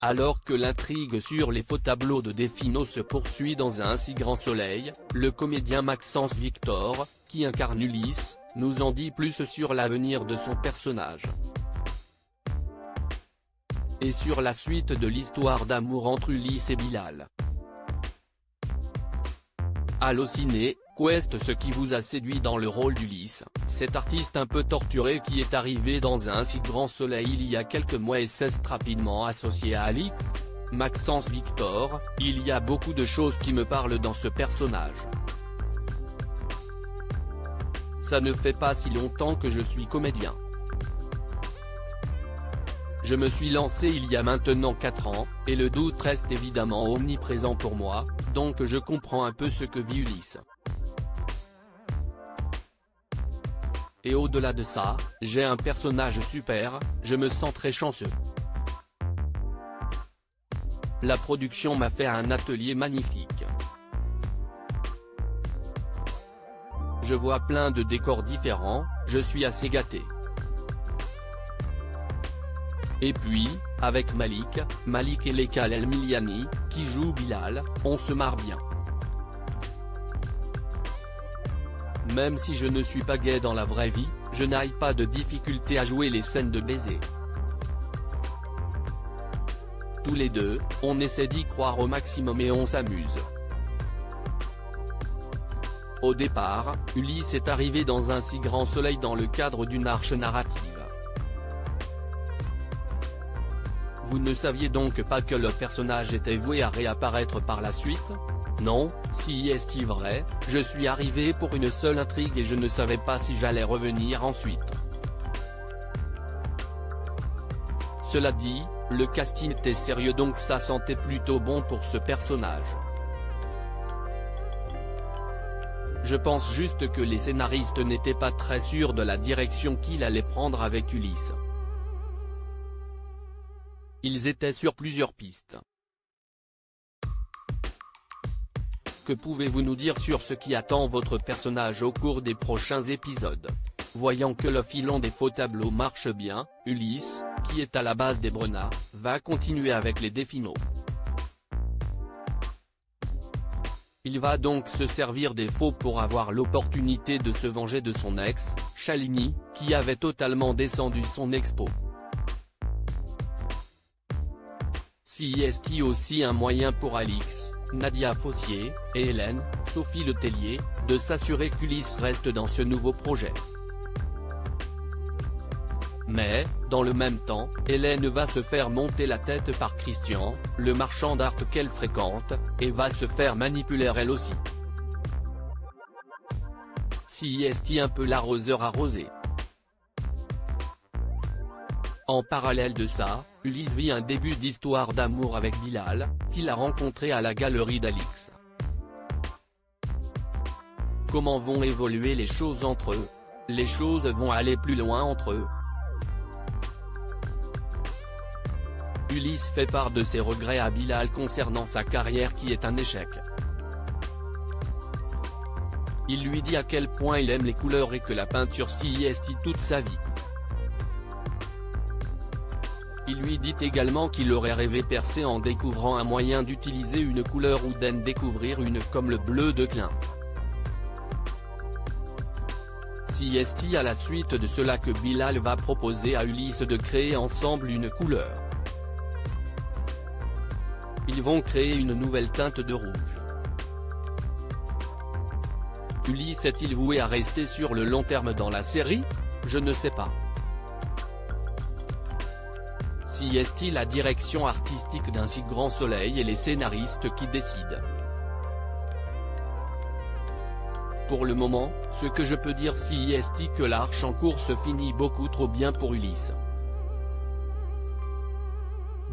Alors que l'intrigue sur les faux tableaux de Defino se poursuit dans un si grand soleil, le comédien Maxence Victor, qui incarne Ulysse, nous en dit plus sur l'avenir de son personnage. Et sur la suite de l'histoire d'amour entre Ulysse et Bilal. Allociné, qu'est-ce qui vous a séduit dans le rôle d'Ulysse, cet artiste un peu torturé qui est arrivé dans un si grand soleil il y a quelques mois et s'est rapidement associé à Alix, Maxence Victor, il y a beaucoup de choses qui me parlent dans ce personnage. Ça ne fait pas si longtemps que je suis comédien. Je me suis lancé il y a maintenant 4 ans, et le doute reste évidemment omniprésent pour moi, donc je comprends un peu ce que vit Ulysse. Et au-delà de ça, j'ai un personnage super, je me sens très chanceux. La production m'a fait un atelier magnifique. Je vois plein de décors différents, je suis assez gâté. Et puis, avec Malik et Lekal El Miliani, qui joue Bilal, on se marre bien. Même si je ne suis pas gay dans la vraie vie, je n'ai pas de difficulté à jouer les scènes de baiser. Tous les deux, on essaie d'y croire au maximum et on s'amuse. Au départ, Ulysse est arrivé dans un si grand soleil dans le cadre d'une arche narrative. Vous ne saviez donc pas que le personnage était voué à réapparaître par la suite? Non, si est vrai, je suis arrivé pour une seule intrigue et je ne savais pas si j'allais revenir ensuite. Cela dit, le casting était sérieux donc ça sentait plutôt bon pour ce personnage. Je pense juste que les scénaristes n'étaient pas très sûrs de la direction qu'il allait prendre avec Ulysse. Ils étaient sur plusieurs pistes. Que pouvez-vous nous dire sur ce qui attend votre personnage au cours des prochains épisodes? Voyant que le filon des faux tableaux marche bien, Ulysse, qui est à la base des Brenat, va continuer avec les Defino. Il va donc se servir des faux pour avoir l'opportunité de se venger de son ex, Shalini, qui avait totalement descendu son expo. Si est aussi un moyen pour Alix, Nadia Fossier, et Hélène, Sophie Letellier, de s'assurer qu'Ulysse reste dans ce nouveau projet. Mais, dans le même temps, Hélène va se faire monter la tête par Christian, le marchand d'art qu'elle fréquente, et va se faire manipuler elle aussi. Si est un peu l'arroseur arrosé. En parallèle de ça, Ulysse vit un début d'histoire d'amour avec Bilal, qu'il a rencontré à la galerie d'Alix. Comment vont évoluer les choses entre eux? Les choses vont aller plus loin entre eux. Ulysse fait part de ses regrets à Bilal concernant sa carrière qui est un échec. Il lui dit à quel point il aime les couleurs et que la peinture s'y est toute sa vie. Il lui dit également qu'il aurait rêvé percer en découvrant un moyen d'utiliser une couleur ou d'en découvrir une comme le bleu de Klein. Si est à la suite de cela que Bilal va proposer à Ulysse de créer ensemble une couleur. Ils vont créer une nouvelle teinte de rouge. Ulysse est-il voué à rester sur le long terme dans la série? Je ne sais pas. Si est la direction artistique d'un si grand soleil et les scénaristes qui décident? Pour le moment, ce que je peux dire si est que l'arche en cours se finit beaucoup trop bien pour Ulysse.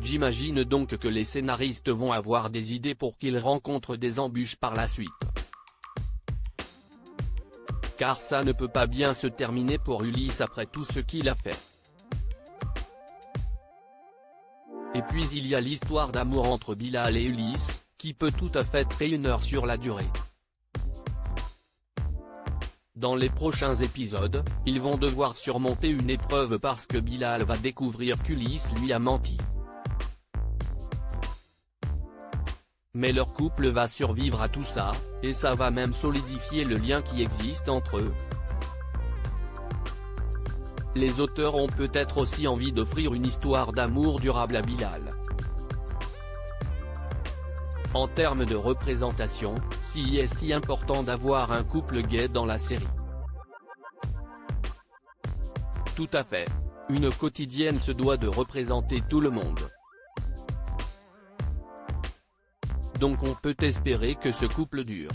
J'imagine donc que les scénaristes vont avoir des idées pour qu'il rencontre des embûches par la suite. Car ça ne peut pas bien se terminer pour Ulysse après tout ce qu'il a fait. Et puis il y a l'histoire d'amour entre Bilal et Ulysse, qui peut tout à fait être une heure sur la durée. Dans les prochains épisodes, ils vont devoir surmonter une épreuve parce que Bilal va découvrir qu'Ulysse lui a menti. Mais leur couple va survivre à tout ça, et ça va même solidifier le lien qui existe entre eux. Les auteurs ont peut-être aussi envie d'offrir une histoire d'amour durable à Bilal. En termes de représentation, si est-il important d'avoir un couple gay dans la série? Tout à fait. Une quotidienne se doit de représenter tout le monde. Donc on peut espérer que ce couple dure.